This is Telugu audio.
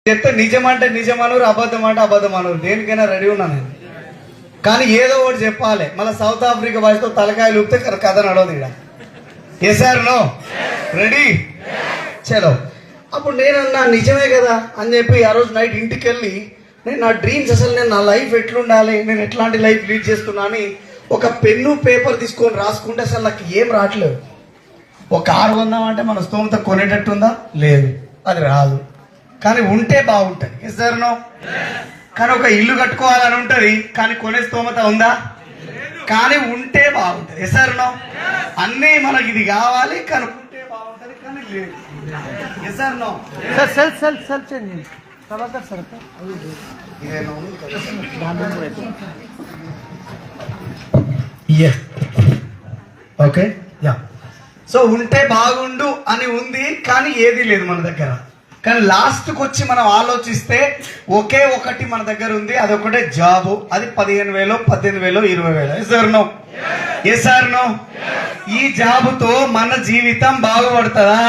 చెప్తే నిజం అంటే నిజమనరు, అబద్ధం అంటే అబద్ధం అనరు. దేనికైనా రెడీ ఉన్నా నేను. కానీ ఏదో ఒకటి చెప్పాలి. మళ్ళీ సౌత్ ఆఫ్రికా భాషతో తలకాయలు ఊపితే కథ నడవదు ఇక్కడ. Yes or no? రెడీ? చలో. అప్పుడు నేనన్నా నిజమే కదా అని చెప్పి ఆ రోజు నైట్ ఇంటికి వెళ్ళి నేను నా డ్రీమ్స్, అసలు నేను నా లైఫ్ ఎట్లుండాలి, నేను ఎట్లాంటి లైఫ్ లీడ్ చేస్తున్నా అని ఒక పెన్ను పేపర్ తీసుకొని రాసుకుంటే అసలు నాకు ఏం రావట్లేదు. ఒక కారు కొందామంటే మన స్తోమత కొనేటట్టుందా? లేదు, అది రాదు. కానీ ఉంటే బాగుంటుంది. Yes or no? కానీ ఒక ఇల్లు కట్టుకోవాలని ఉంటుంది, కానీ కొనే స్తోమత ఉందా? కానీ ఉంటే బాగుంటుంది. Yes or no? అన్నీ మనకి ఇది కావాలి, కానీ ఉంటే బాగుంటుంది, కానీ లేదు. Yes or no? Okay, yeah. So ఉంటే బాగుండు అని ఉంది, కానీ ఏది లేదు మన దగ్గర. కానీ లాస్ట్కి వచ్చి మనం ఆలోచిస్తే ఒకే ఒకటి మన దగ్గర ఉంది, అదొకటే జాబు. అది 15,000, 18,000, 20,000. Yes or no? Yes or no? ఈ జాబుతో మన జీవితం బాగుపడుతుందా?